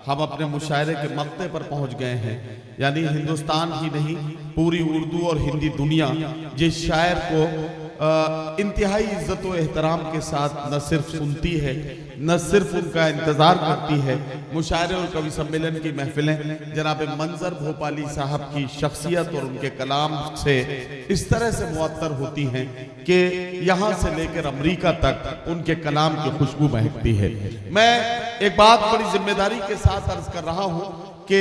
हम अपने मुशायरे के मक्ते पर पहुंच गए हैं। यानी हिंदुस्तान ही नहीं, पूरी उर्दू और हिंदी दुनिया जिस शायर को इंतहाई इज्जत व एहतराम के साथ न सिर्फ सुनती है, न सिर्फ उनका इंतज़ार करती है। मुशायरे और कवि सम्मेलन की महफिलें जनाब मंजर भोपाली साहब की शख्सियत और उनके कलाम से इस तरह से मुअत्तर होती हैं कि यहाँ से लेकर अमरीका तक उनके कलाम की खुशबू महकती है। मैं एक बात बड़ी जिम्मेदारी के साथ अर्ज कर रहा हूँ कि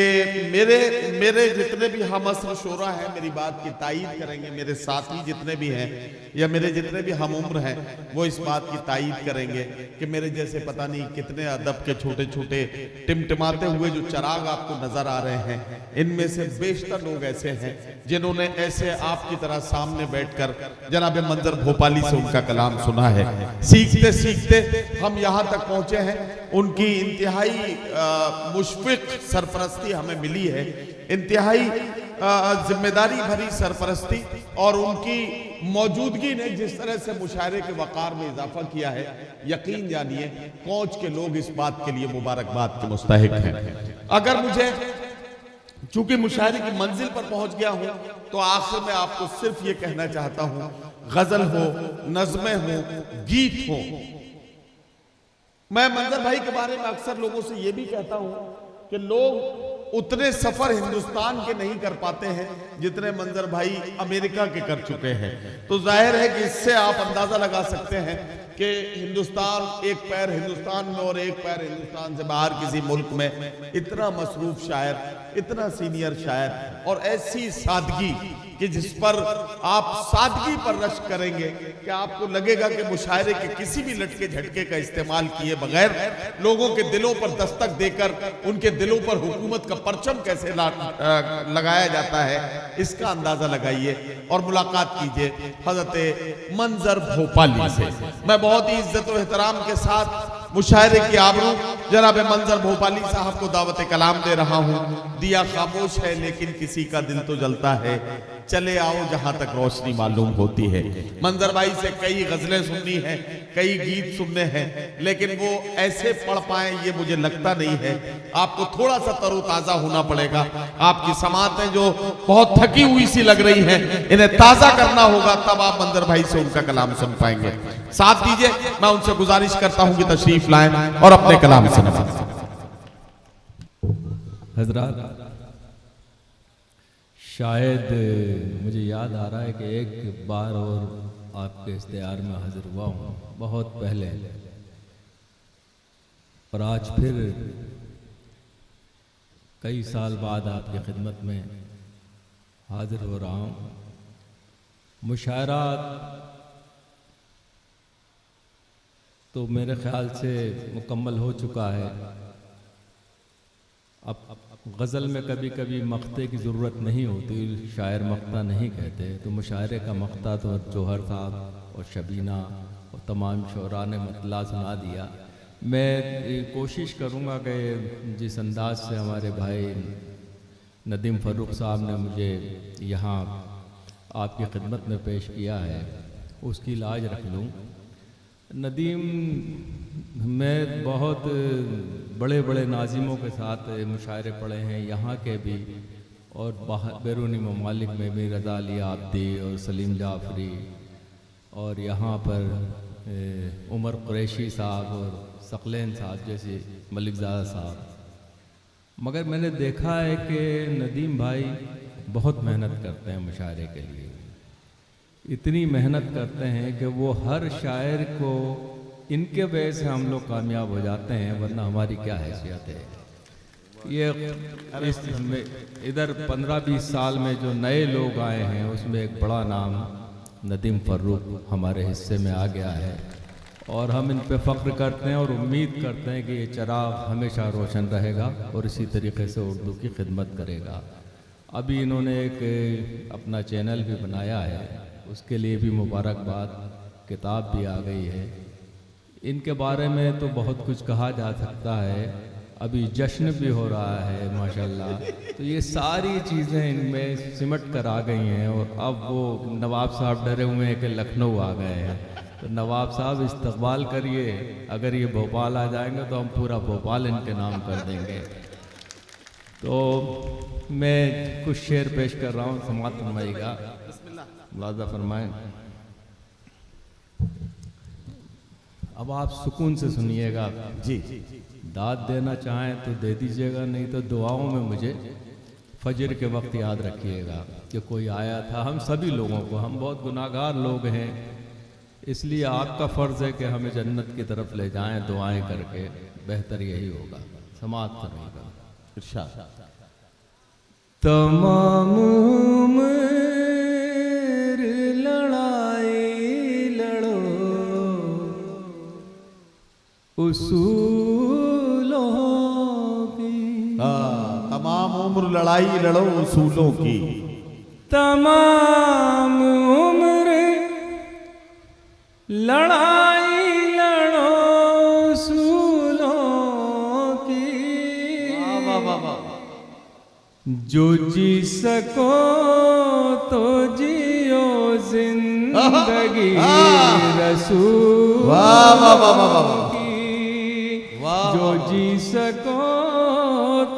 मेरे जितने भी हम असर शोरा हैं मेरी बात की तायीद करेंगे, मेरे साथी जितने भी हैं या मेरे जितने भी हम उम्र हैं वो इस बात की तायीद करेंगे कि मेरे जैसे पता नहीं कितने अदब के छोटे छोटे टिमटिमाते हुए जो चिराग आपको नजर आ रहे हैं, इनमें से बेशतर लोग ऐसे हैं जिन्होंने ऐसे आपकी तरह सामने बैठकर जनाब मंजर भोपाली से उनका कलाम सुना है। सीखते सीखते हम यहाँ तक पहुंचे हैं। उनकी इंतहाई मुशफिक सरपरस्ती हमें मिली है, इंतहाई जिम्मेदारी भरी सरपरस्ती, और उनकी मौजूदगी ने जिस तरह से मुशायरे के वकार में इजाफा किया है, यकीन जानिए कोच के लोग इस बात के लिए मुबारकबाद के मुस्तहिक हैं। अगर मुझे चूंकि मुशायरे की मंजिल पर पहुंच गया हूं तो आखिर में आपको सिर्फ ये कहना चाहता हूं, गजल हो, नज़में हो, गीत हो। मैं मंजर भाई के बारे में अक्सर लोगों से ये भी कहता हूं कि लोग उतने सफर हिंदुस्तान के नहीं कर पाते हैं जितने मंजर भाई अमेरिका के कर चुके हैं। तो जाहिर है कि इससे आप अंदाजा लगा सकते हैं कि हिंदुस्तान, एक पैर हिंदुस्तान में और एक पैर हिंदुस्तान से बाहर किसी मुल्क में, इतना मसरूफ शायर, इतना सीनियर शायर और ऐसी सादगी कि जिस पर आप सादगी पर रश्क करेंगे कि आपको लगेगा कि मुशायरे के किसी भी लटके झटके का इस्तेमाल किए बगैर लोगों के दिलों पर दस्तक देकर उनके दिलों पर हुकूमत का परचम कैसे लगाया जाता है, इसका अंदाजा लगाइए और मुलाकात कीजिए हजरत मंजर भोपाली से। मैं बहुत ही इज्जत और एहतराम के साथ मुशायरे की आबरू जनाब मंजर भोपाली साहब को दावत कलाम दे रहा हूँ। दिया खामोश है लेकिन किसी का दिल तो जलता है, चले आओ जहां तक रोशनी मालूम होती है। मंजर भाई से कई गजलें सुननी है, कई गीत सुनने हैं, लेकिन वो ऐसे पढ़ पाए ये मुझे लगता नहीं है। आपको थोड़ा सा तरोताजा होना पड़ेगा। आपकी समातें जो बहुत थकी हुई सी लग रही हैं, इन्हें ताजा करना होगा, तब आप मंजर भाई से उनका कलाम सुन पाएंगे। साथ दीजिए, मैं उनसे गुजारिश करता हूं कि तशरीफ लाएं और अपने कलाम सुनाएं। हजरात, शायद मुझे याद आ रहा है कि एक बार और आपके इश्तिहार में हाजिर हुआ हूँ बहुत पहले, और आज फिर कई साल बाद आपकी खिदमत में हाजिर हो रहा हूँ। मुशायरा तो मेरे ख्याल से मुकम्मल हो चुका है। अब गज़ल में कभी कभी मख्ते की ज़रूरत नहीं होती, शायर मख्ता नहीं कहते, तो मुशायरे का मख्ता तो जौहर साहब और शबीना और तमाम शोरा ने मतला सुना दिया। मैं कोशिश करूँगा कि जिस अंदाज से हमारे भाई नदीम फ़र्रुख साहब ने मुझे यहाँ आपकी खिदमत में पेश किया है उसकी लाज रख लूँ। नदीम, मैं बहुत बड़े बड़े नाजिमों के साथ मुशायरे पढ़े हैं, यहाँ के भी और बैरूनी ममालिक में भी, रज़ा अली आब्दी और सलीम जाफरी, और यहाँ पर उमर कुरैशी साहब और सकलैन साहब जैसे मलिकज़ादा साहब। मगर मैंने देखा है कि नदीम भाई बहुत मेहनत करते हैं मुशायरे के लिए। इतनी मेहनत करते हैं कि वो हर शायर को, इनके वजह से हम लोग कामयाब हो जाते हैं, वरना हमारी क्या हैसियत है। ये इधर 15-20 साल में जो नए लोग आए हैं उसमें एक बड़ा नाम नदीम फ़र्रुख हमारे हिस्से में आ गया है, और हम इन पे फ़ख्र करते हैं और उम्मीद करते हैं कि ये चिराग हमेशा रोशन रहेगा और इसी तरीके से उर्दू की खिदमत करेगा। अभी इन्होंने एक अपना चैनल भी बनाया है, उसके लिए भी मुबारकबाद। किताब भी आ गई है। इनके बारे में तो बहुत कुछ कहा जा सकता है। अभी जश्न भी हो रहा है माशाल्लाह। तो ये सारी चीज़ें इनमें सिमट कर आ गई हैं, और अब वो नवाब साहब डरे हुए हैं कि लखनऊ आ गए हैं। तो नवाब साहब इस्तकबाल करिए, अगर ये भोपाल आ जाएंगे तो हम पूरा भोपाल इनके नाम कर देंगे। तो मैं कुछ शेर पेश कर रहा हूँ, समाअत फरमाइएगा, मुलाज़ा फरमाएं। अब आप सुकून से सुनिएगा। जी दाद देना चाहें तो दे दीजिएगा, नहीं तो दुआओं में मुझे फजर के वक्त याद रखिएगा कि कोई आया था। हम सभी लोगों को, हम बहुत गुनाहगार लोग हैं, इसलिए आपका फ़र्ज़ है कि हमें जन्नत की तरफ ले जाएं दुआएं करके, बेहतर यही होगा। समाअत करेगा। इरशाद। तमाम उम्र लड़ाई लड़ो उसूलों की, तमाम उम्र लड़ाई लड़ो उसूलों की। तमाम उम्र लड़ाई लड़ो उसूलों की, जो जी सको तो जियो जिंदगी रसूल की, जो जी सको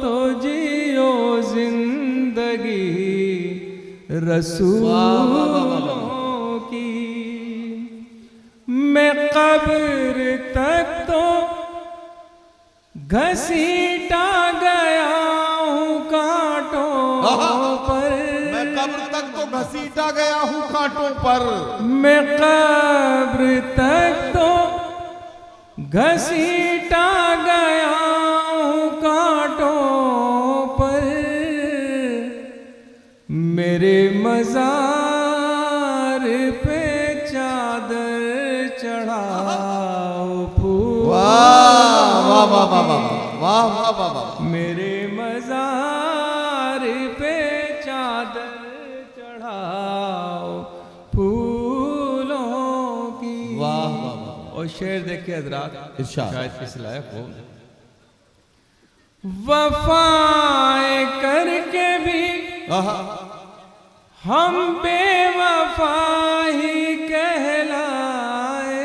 तो जियो जिंदगी रसूलों की। मैं कब्र तक तो घसीटा गया हूँ कांटों पर, मैं कब्र तक तो घसीटा गया हूँ कांटों पर, मैं कब्र तक तो घसीटा गया हूँ कांटों पर, मेरे मज़ार पे चादर चढ़ाओ फूल, मेरे मज़ार पे चादर चढ़ाओ फूलों की। और शेर देखिए हज़रात, शायद किस लायक हो। वफ़ाएं करके भी हम बेवफा ही कहलाए,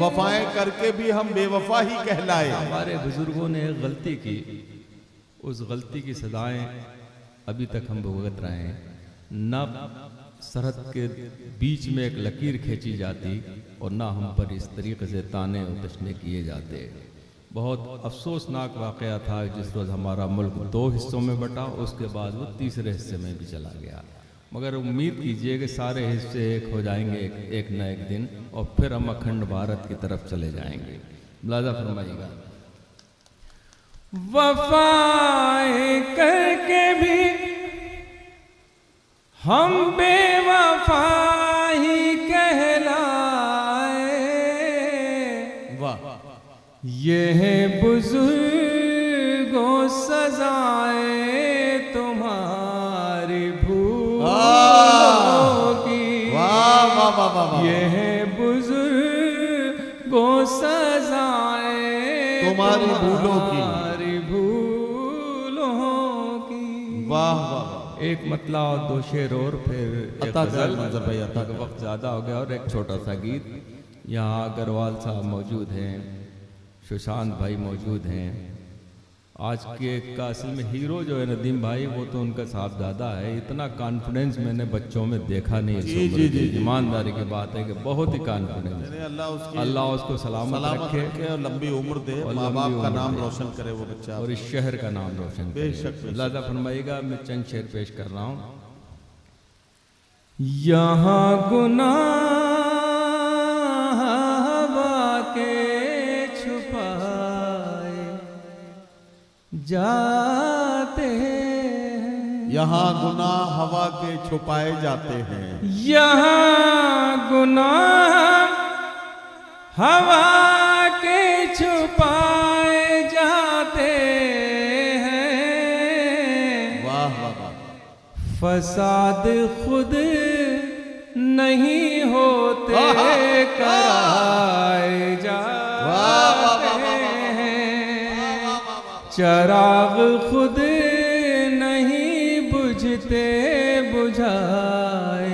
वफाएं करके भी हम बेवफा ही कहलाए। हमारे बुजुर्गों ने एक गलती की, उस गलती की सजाएं अभी तक हम भुगत रहे हैं। न सरहद के बीच में एक लकीर खींची जाती और ना हम पर इस तरीके से ताने और तशने किए जाते। बहुत अफसोसनाक वाक़या था जिस रोज़ हमारा मुल्क दो हिस्सों में बटा, उसके बाद वो तीसरे हिस्से में भी चला गया। मगर उम्मीद कीजिए कि सारे हिस्से एक हो जाएंगे एक न एक दिन, और फिर हम अखंड भारत की तरफ चले जाएंगे। मुलाज़ा फरमाइएगा। वफ़ाएं करके भी हम बेवफा ही कहलाए, ये है बुजुर्गों सजाएं तुम्हारी भूलों की, ये है बुजुर्गों सजाएं तुम्हारी भूलों की। वाह वाह। एक मतला और दो शेर और फिर एक गज़ल। भाई वक्त ज़्यादा हो गया, और एक छोटा सा गीत। यहाँ अग्रवाल साहब मौजूद हैं, सुशांत भाई मौजूद हैं। आज के का असल में हीरो जो है नदीम भाई, वो तो उनका साहबजादा है। इतना कॉन्फिडेंस मैंने बच्चों में देखा नहीं है। जी ईमानदारी की बात है कि बहुत ही कॉन्फिडेंस। अल्लाह उसको सलामत रखे और लंबी उम्र दे, माँ बाप का नाम रोशन करे वो बच्चा, और इस शहर का नाम रोशन करे। बेशक। मुलाज़ा फरमाइएगा, मैं चंद शेर पेश कर रहा हूँ। यहाँ गुनाह हवा के छुपाए जाते हैं, यहाँ गुनाह हवा के छुपाए जाते हैं, यहाँ गुनाह हवा के छुपाए जाते हैं। वाह वाह वाह। फसाद खुद नहीं होते कराए जाते हैं, चराग खुद नहीं बुझते बुझाए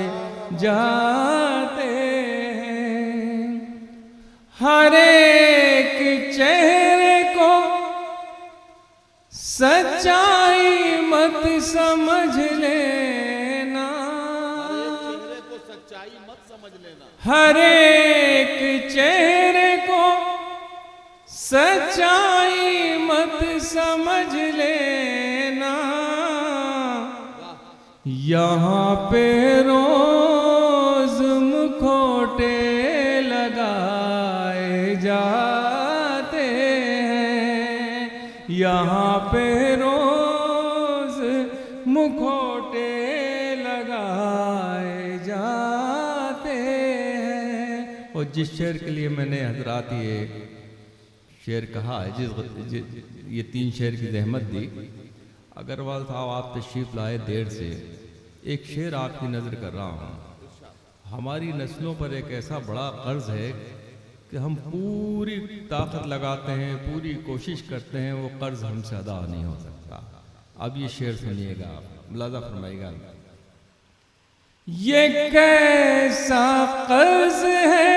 जाते हैं। हर एक चेहरे को सच्चाई हर एक चेहरे को सच्चाई मत समझ लेना, यहाँ पे रोज मुखौटे लगाए जाते हैं, यहाँ पे रोज मुखौटे लगाए जाते हैं। और जिस शेर के लिए मैंने हजरात ये शेर कहा है, ये 3 शेर की जहमत दी, अग्रवाल साहब आप तशरीफ़ लाए देर से, एक शेर आपकी नज़र कर रहा हूँ। हमारी नस्लों पर एक ऐसा बड़ा कर्ज है कि हम पूरी ताकत लगाते हैं, पूरी कोशिश करते हैं, वो कर्ज हमसे अदा नहीं हो सकता। अब ये शेर सुनिएगा, मुलाज़ा फरमाइएगा। ये कैसा कर्ज है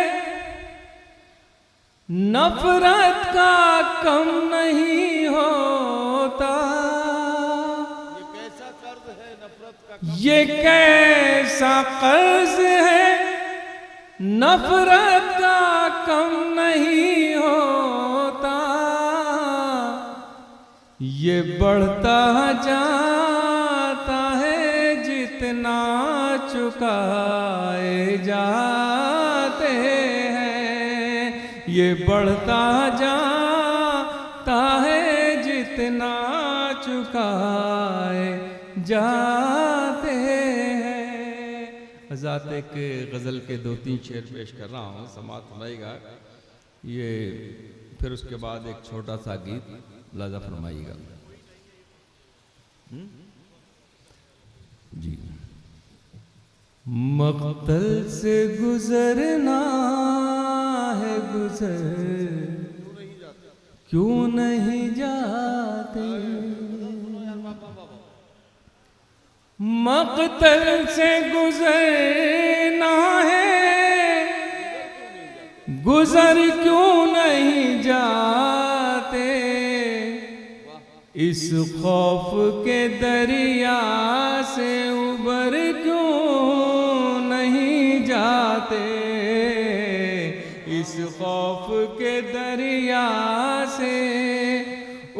नफरत का कम नहीं होता, ये कैसा कर्ज है नफरत का कम नहीं होता, ये बढ़ता जाता है जितना चुकाए जाते हैं, ये बढ़ता जाता है जितना चुकाए जाते हैं। हज़ात एक गज़ल के 2-3 शेर पेश कर रहा हूँ, समात फरमाइएगा। ये फिर उसके बाद एक छोटा सा गीत मुलाज़ा फरमाइएगा जी। मक़तल से गुजरना है गुजर क्यों नहीं जाते, मक़तल से गुजरना है गुजर क्यों नहीं जाते, इस खौफ के दरिया से उबर क्यों नहीं जाते, इस खौफ के दरिया से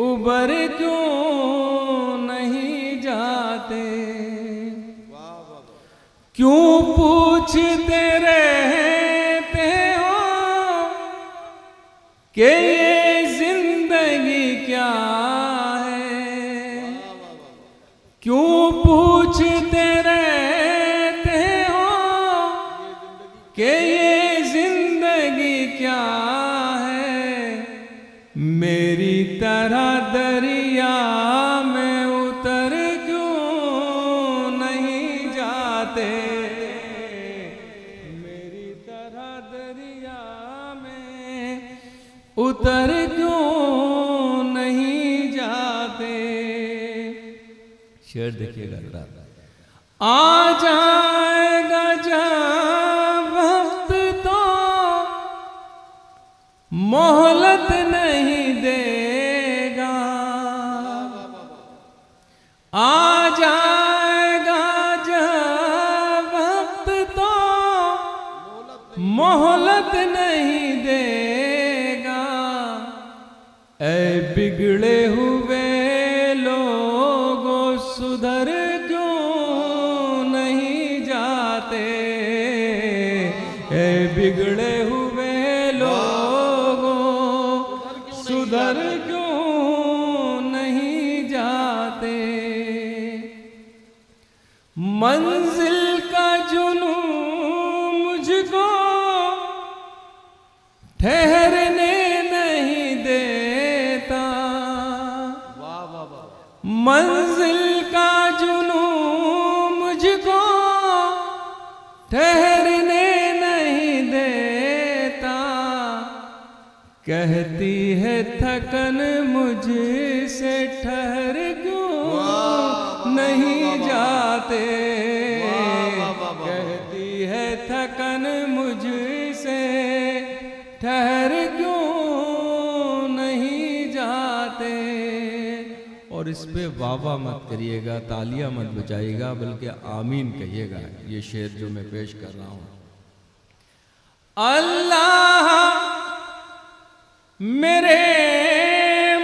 उबर क्यों नहीं जाते, क्यों पूछते रहते हो कि ये जिंदगी क्या है, क्यों पूछते रहते हो कि ये जिंदगी क्या है, मेरी तरह दरिया में उतर क्यों नहीं जाते, मेरी तरह दरिया में उतर क्यों नहीं जाते। शेर देखिएगा। आ जाएगा जब वक्त तो मोहलत नहीं देगा, आ जाएगा जब वक्त तो मोहलत नहीं देगा, ऐ बिगड़े हुए लोगों सुधर क्यों नहीं जाते, ऐ बिगड़े हुए लोगों सुधर क्यों नहीं जाते, मंजिल का जुनून मुझको ठहरने नहीं देता, मंजिल का जुनून मुझको ठहरने नहीं देता, कहती है थकन मुझसे ठहर क्यों नहीं जाते, कहती है थकन मुझसे ठहर क्यों नहीं जाते। और इस पे वाह मत करिएगा, तालियां मत बजाइएगा, बल्कि आमीन कहिएगा। ये शेर जो मैं पेश कर रहा हूँ, अल्लाह मेरे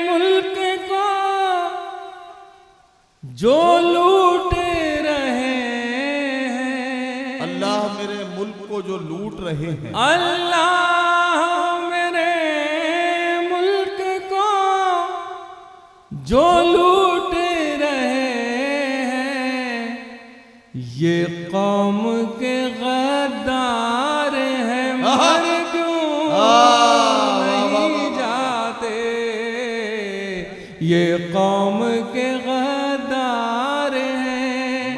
मुल्क को जो लूट रहे हैं, अल्लाह मेरे मुल्क को जो लूट रहे हैं, अल्लाह मेरे मुल्क को जो लूट रहे हैं, ये कौम के गद्दार हैं, मर क्यों नहीं जाते, ये कौम के गद्दार हैं,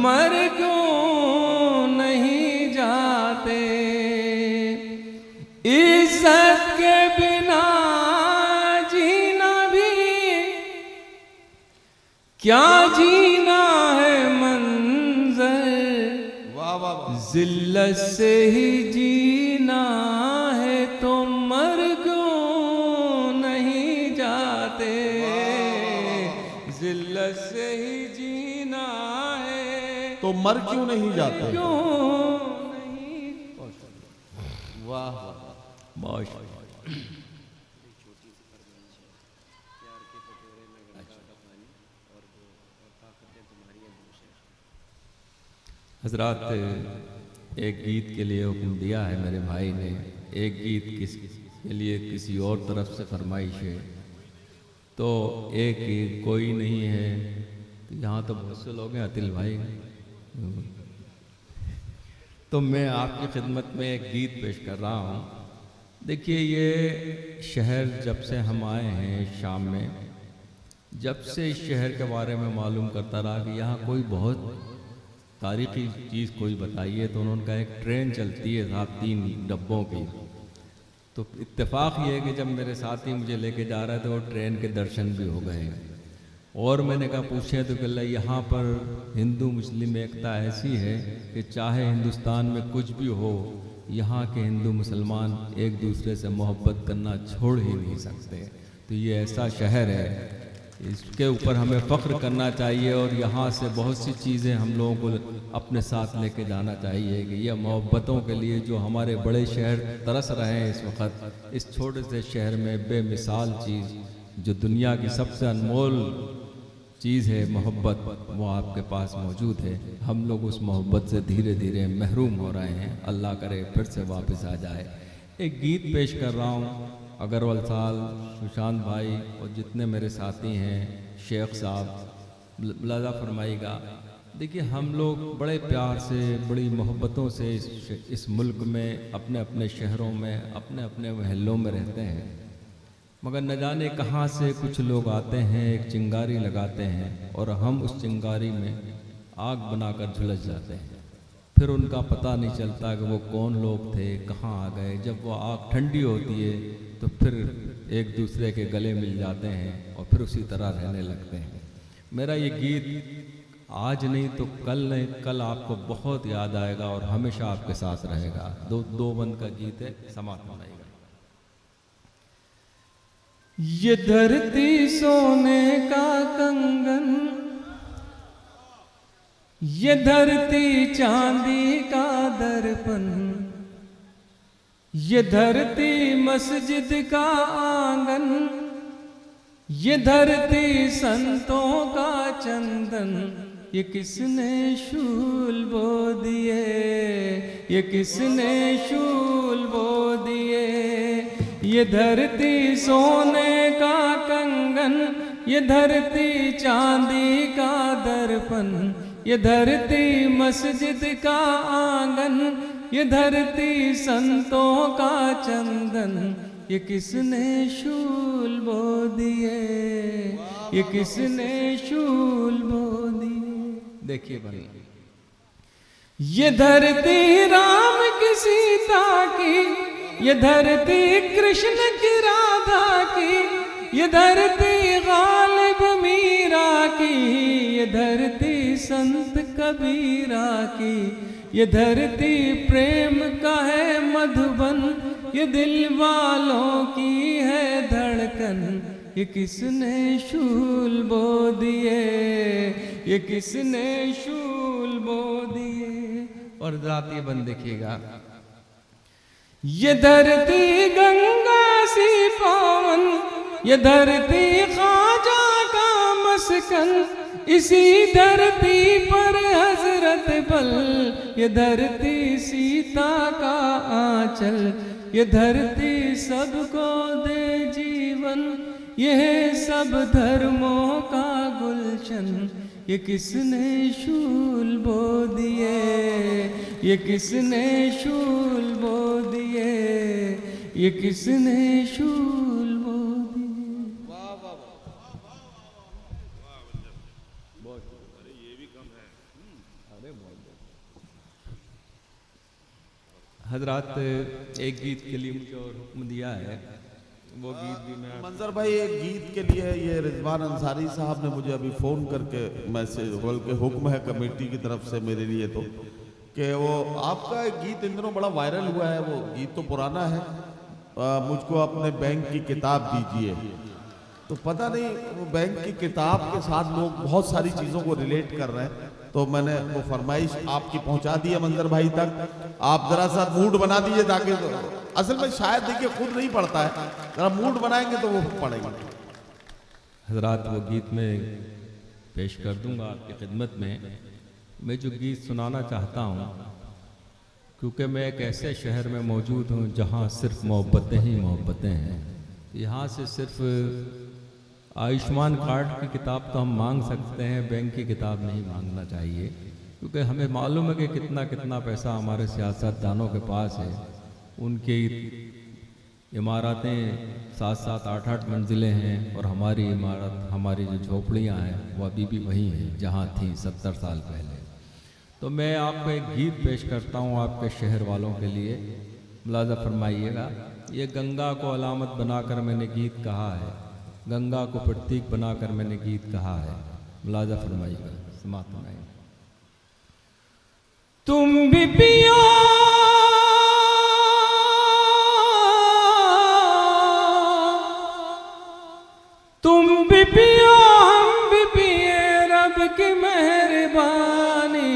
मर क्यों नहीं जाते। इज्जत के बिना जीना भी क्या जीना है मंजर, वाह वाह वाह, जिल्लत से ही जीना है तो मर क्यों नहीं जाते, जिल्लत से ही जीना है तो मर क्यों नहीं जाते। क्यों नहीं। वाह वाह, बहुत हजरात, एक गीत के लिए हुक्म दिया है मेरे भाई ने, एक गीत के लिए किसी और तरफ से फरमाइश है, तो एक ही कोई नहीं है, तो यहाँ तो बहुत से लोग हैं, अतिल भाई, तो मैं आपकी खिदमत में एक गीत पेश कर रहा हूँ। देखिए, ये शहर जब से हम आए हैं शाम में, जब से इस शहर के बारे में मालूम करता रहा कि यहाँ कोई बहुत तारीखी चीज़ कोई बताइए, तो उन्होंने कहा एक ट्रेन चलती है साहब 3 डब्बों की। तो इत्तेफाक ये है कि जब मेरे साथी मुझे लेके जा रहे थे वो ट्रेन के दर्शन भी हो गए। और मैंने कहा पूछे तो कह यहाँ पर हिंदू मुस्लिम एकता ऐसी है कि चाहे हिंदुस्तान में कुछ भी हो, यहाँ के हिंदू मुसलमान एक दूसरे से मोहब्बत करना छोड़ ही नहीं सकते। तो ये ऐसा शहर है, इसके ऊपर हमें फ़ख्र करना चाहिए और यहाँ से बहुत सी चीज़ें हम लोगों को अपने साथ लेके जाना चाहिए कि यह मोहब्बतों के लिए जो हमारे बड़े शहर तरस रहे हैं इस वक्त, इस छोटे से शहर में बेमिसाल चीज़ जो दुनिया की सबसे अनमोल चीज़ है मोहब्बत, वो आपके पास मौजूद है। हम लोग उस मोहब्बत से धीरे धीरे महरूम हो रहे हैं, अल्लाह करे फिर से वापस आ जाए। एक गीत पेश कर रहा हूँ, अगरवाल साहब, सुशांत भाई और जितने मेरे साथी हैं, शेख साहब मुलाजा फरमाइएगा। देखिए, हम लोग बड़े प्यार से, बड़ी मोहब्बतों से इस मुल्क में अपने अपने शहरों में, अपने अपने महलों में रहते हैं, मगर न जाने कहाँ से कुछ लोग आते हैं, एक चिंगारी लगाते हैं और हम उस चिंगारी में आग बनाकर झुलस जाते हैं। फिर उनका पता नहीं चलता कि वो कौन लोग थे, कहाँ आ गए। जब वो आग ठंडी होती है तो फिर एक दूसरे के गले मिल जाते हैं और फिर उसी तरह रहने लगते हैं। मेरा ये गीत आज नहीं तो कल नहीं, कल आपको बहुत याद आएगा और हमेशा आपके साथ रहेगा। दो बंद का गीत है, समाप्त बनाएगा। ये धरती सोने का कंगन, ये धरती चांदी का दर्पण, ये धरती मस्जिद का आंगन, ये धरती संतों का चंदन, ये किसने शूल बो दिए, ये किसने शूल बो दिए। ये धरती सोने का कंगन, ये धरती चांदी का दर्पण, ये धरती मस्जिद का आंगन, ये धरती संतों का चंदन, ये किसने शूल बो दिए, ये किसने शूल बो दिए। देखिए भाई, ये धरती राम की सीता की, ये धरती कृष्ण की राधा की, ये धरती गालिब मीरा की, ये धरती संत कबीरा की, ये धरती प्रेम का है मधुबन, ये दिल वालों की है धड़कन, ये किसने शूल बो दिए, ये किसने शूल बो दिए। और रात ये बंद देखिएगा, ये धरती गंगा सी पावन, ये धरती ख्वाजा का मस्कन, इसी धरती पर हजरत बल, ये धरती सीता का आंचल, ये धरती सबको दे जीवन, यह सब धर्मों का गुलशन। ये किसने शूल बो दिए, ये किसने शूल बो दिए, ये किसने शूल बो दिए। हजरात एक गीत के लिए मुझे और हुक्म दिया है, वो गीत भी मैं मंजर भाई, एक गीत के लिए ये रिजवान अंसारी साहब ने मुझे अभी फ़ोन करके मैसेज बोल के हुक्म है कमेटी की तरफ से मेरे लिए तो, कि वो आपका एक गीत इन दिनों बड़ा वायरल हुआ है। वो गीत तो पुराना है, मुझको अपने बैंक की किताब दीजिए। तो पता नहीं वो बैंक की किताब के साथ लोग बहुत सारी चीज़ों को रिलेट कर रहे हैं, तो मैंने वो फरमाइश आपकी पहुंचा दी है मंजर भाई तक। आप ज़रा सा मूड बना दीजिए, ताकि असल में शायद देखिए खुद नहीं पढ़ता है, ज़रा मूड बनाएंगे तो वो पढ़ेंगे। हजरात वो गीत में पेश कर दूंगा आपकी खिदमत में। मैं जो गीत सुनाना चाहता हूँ, क्योंकि मैं एक ऐसे शहर में मौजूद हूँ जहाँ सिर्फ मोहब्बतें ही मोहब्बतें हैं। यहाँ से सिर्फ आयुष्मान कार्ड की किताब तो हम मांग सकते हैं, बैंक की किताब नहीं मांगना चाहिए, क्योंकि हमें मालूम है कि कितना कितना पैसा हमारे सियासतदानों के पास है। उनकी इमारतें 7-7, 8-8 मंजिलें हैं, और हमारी इमारत, हमारी जो झोपड़ियाँ हैं वो अभी भी वही हैं जहाँ थी 70 साल पहले। तो मैं आपको एक गीत पेश करता हूँ आपके शहर वालों के लिए, मुलाज़ा फरमाइएगा। ये गंगा को अलामत बनाकर मैंने गीत कहा है, गंगा को प्रतीक बनाकर मैंने गीत कहा है, मुलाज़ा फरमाइएगा, समाअत फरमाइएगा। तुम भी पियो तुम भी पियो, हम भी पिए, रब की मेहरबानी।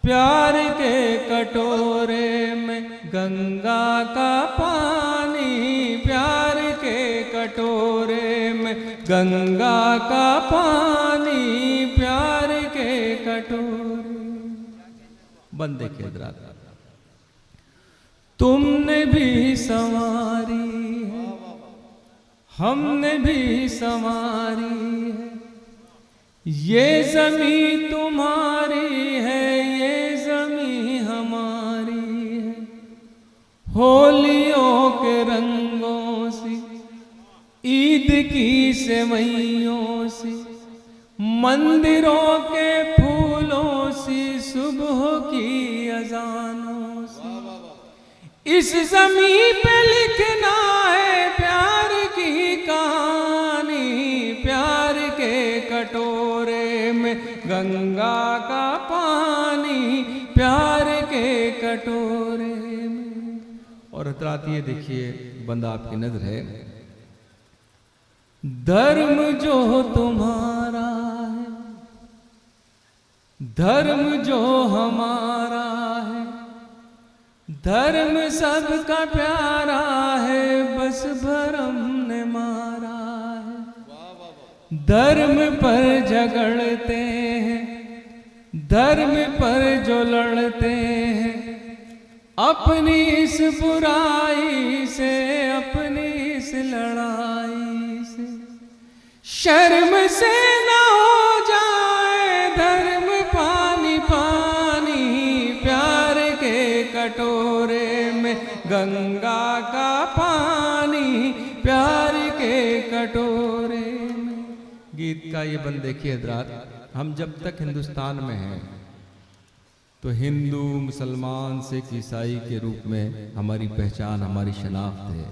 प्यार के कटोरे में गंगा का पानी, प्यार के कटोरे में गंगा का पानी, प्यार के कटोरे। बंद देखिए हजरात, तुमने भी संवारी है, हमने भी संवारी है, ये ज़मीं तुम्हारी है, ये ज़मीं हमारी है। होलियों के रंगों से, ईद की सेवइयों से, मंदिरों के फूलों से, सुबह की अजानों से, इस ज़मीं पे लिखना है प्यार की कहानी। प्यार के कटोरे में गंगा का पानी, प्यार के कटोरे में। और हजरात ये देखिए, बंदा आपकी नजर है, धर्म जो तुम्हारा है, धर्म जो हमारा है, धर्म सबका प्यारा है, बस भरम ने मारा है। धर्म पर झगड़ते हैं, धर्म पर जो लड़ते हैं, अपनी इस बुराई से, अपनी इस लड़ाई से, शर्म से ना हो जाए धर्म पानी पानी। प्यार के कटोरे में गंगा का पानी, प्यार के कटोरे में। गीत का ये बंद देखिए हजरात, हम जब तक हिंदुस्तान में हैं तो हिंदू, मुसलमान, सिख, ईसाई के रूप में हमारी पहचान, हमारी शनाख्त है।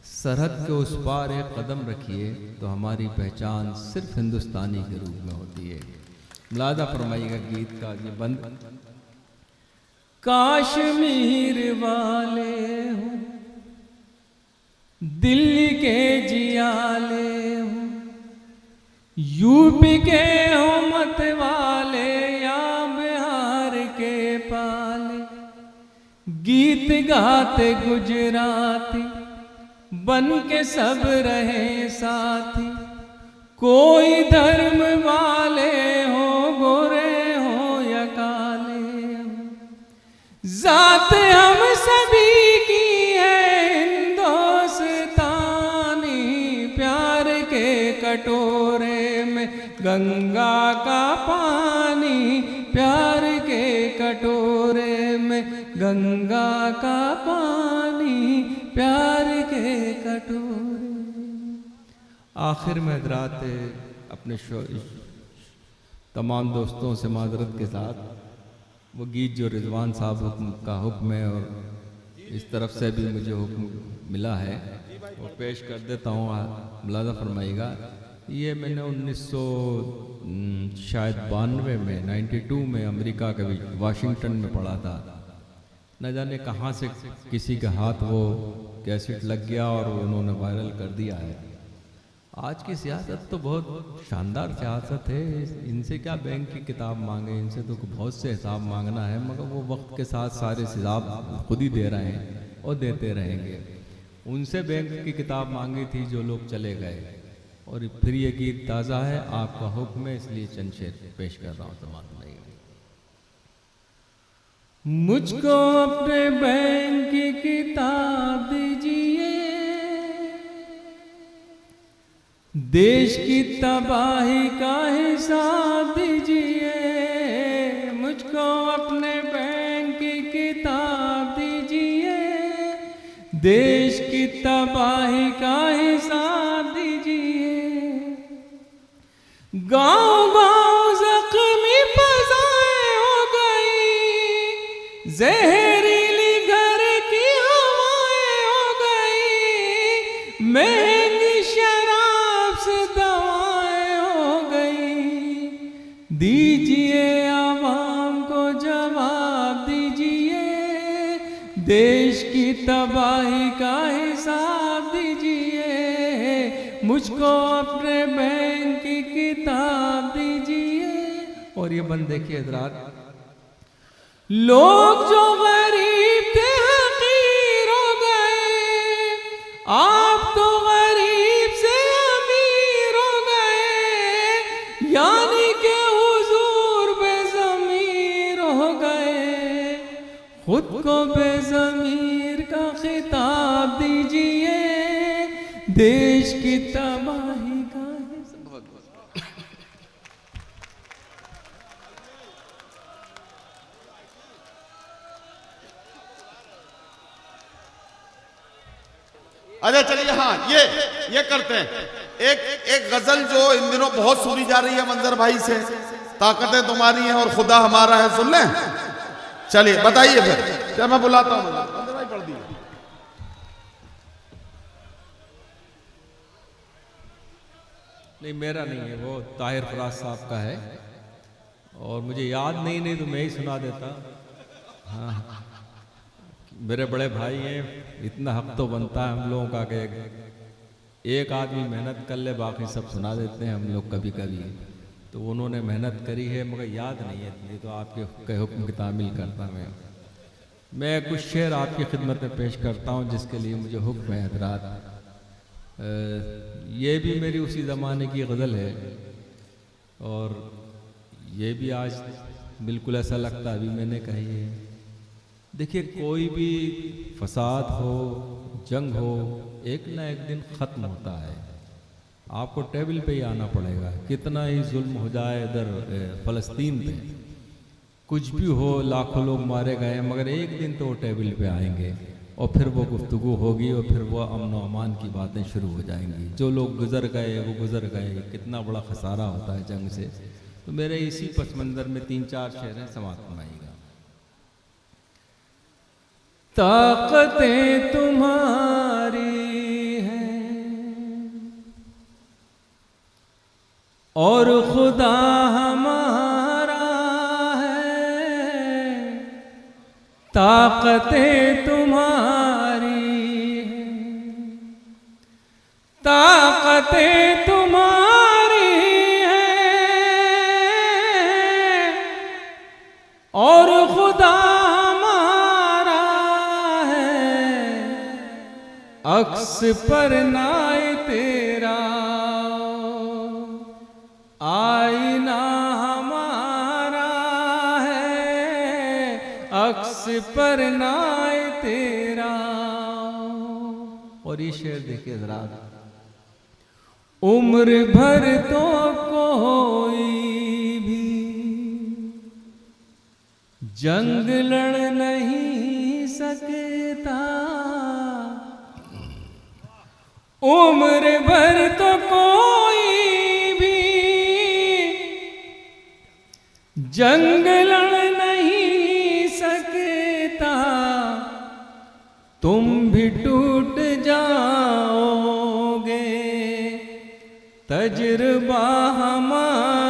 सरहद के उस पार एक कदम रखिए तो हमारी पहचान सिर्फ हिंदुस्तानी के रूप में होती है। मुलाज़ा फरमाइएगा गीत का ये बंद। काश्मीर वाले हो, दिल्ली के जियाले हो, यूपी के हो मत वाले, या बिहार के पाले, गीत गाते गुजराती बन के सब रहे साथी, कोई धर्म वाले हो गोरे हो या काले हो, जात हम सभी की है हिंदुस्तानी, प्यार के कटोरे में गंगा का पानी, प्यार के कटोरे में गंगा का पानी, प्यार के कटोरे। आखिर में हजरात अपने तमाम दोस्तों से माजरत के साथ वो गीत जो रिजवान साहब का हुक्म है और इस तरफ से भी मुझे हुक्म मिला है वो पेश कर देता हूँ, मुलाज़ा फरमाइएगा। ये मैंने 1992 में 92 में अमेरिका के वाशिंगटन में पढ़ा था। न जाने कहाँ से किसी के हाथ वो कैसेट लग गया और उन्होंने वायरल कर दिया है। आज की सियासत तो बहुत शानदार सियासत है, इनसे क्या बैंक की किताब मांगे, इनसे तो बहुत से हिसाब मांगना है, मगर वो वक्त के साथ सारे हिसाब खुद ही दे रहे हैं और देते रहेंगे। उनसे बैंक की किताब मांगी थी जो लोग चले गए। और फिर ये गीत ताज़ा है, आपका हुक्म है, इसलिए चंद शेर पेश कर रहा हूँ। तमाम नहीं, मुझको अपने बैंक की किताब दीजिए, देश की तबाही का हिसाब दीजिए, मुझको अपने बैंक की किताब दीजिए, देश की तबाही का हिसाब दीजिए। गांव गांव जख्मी फजाएं हो गई, जहरीली घर की हवाएं हो गई, महंगी शराब से दवाएं हो गई। दीजिए आवाम को जवाब दीजिए, देश की तबाही का हिसाब दीजिए, मुझको अपने बैंक की किताब दीजिए। और ये बंद देखिए हजरात, लोग जो गरीब थे हकीर हो गए, आप तो गरीब से अमीर हो गए, यानी के हुजूर बेज़मीर हो गए। खुद को बेज़मीर का खिताब दीजिए, देश की तबाही का हिसाब। अच्छा चलिए, हाँ ये करते हैं। एक गजल जो इन दिनों बहुत सुनी जा रही है मंजर भाई से, ताकतें तुम्हारी हैं और खुदा हमारा है, सुन लें। चलिए बताइए फिर, क्या मैं बुलाता हूँ मंजर भाई, पढ़ दीजिए। नहीं मेरा नहीं है, वो ताहिर फराज साहब का है और मुझे याद नहीं तो मैं ही सुना देता। हाँ मेरे बड़े भाई हैं, इतना हक तो बनता है हम लोगों का कि एक आदमी मेहनत कर ले, बाकी सब सुना देते हैं हम लोग कभी कभी। तो उन्होंने मेहनत करी है मगर याद नहीं है, ये तो आपके हुक्म की तामील करता मैं कुछ शेर आपकी खिदमत में पेश करता हूँ जिसके लिए मुझे हुक्म है हजरात। ये भी मेरी उसी ज़माने की गज़ल है और ये भी आज बिल्कुल ऐसा लगता है अभी मैंने कही है। देखिए कोई भी फसाद हो, जंग हो, एक ना एक दिन ख़त्म होता है, आपको टेबल पे ही आना पड़ेगा। कितना ही जुल्म हो जाए इधर फ़लस्तीन पे, कुछ भी हो, लाखों लोग मारे गए, मगर एक दिन तो वो टेबल पे आएंगे और फिर वो गुफ्तगू होगी और फिर वो अमन व अमान की बातें शुरू हो जाएंगी। जो लोग गुज़र गए वो गुज़र गए, कितना बड़ा खसारा होता है जंग से। तो मेरे इसी पस मंज़र में 3-4 शेर हैं, समाप्त फरमाइएगा। ताकतें तुम्हारी हैं और खुदा हमारा है, ताकतें तुम्हारी हैं, ताकतें तुम्हारी हैं और खुदा हमारा अक्स पर नाए तेरा आईना हमारा है, अक्स पर नाए तेरा। और ये शेर देखिए जरा, उम्र भर तो कोई भी जंग लड़ नहीं सकता, उम्र भर तो कोई भी जंग लड़ नहीं सकता, तुम भी टूट जाओगे तजुर्बा हमारा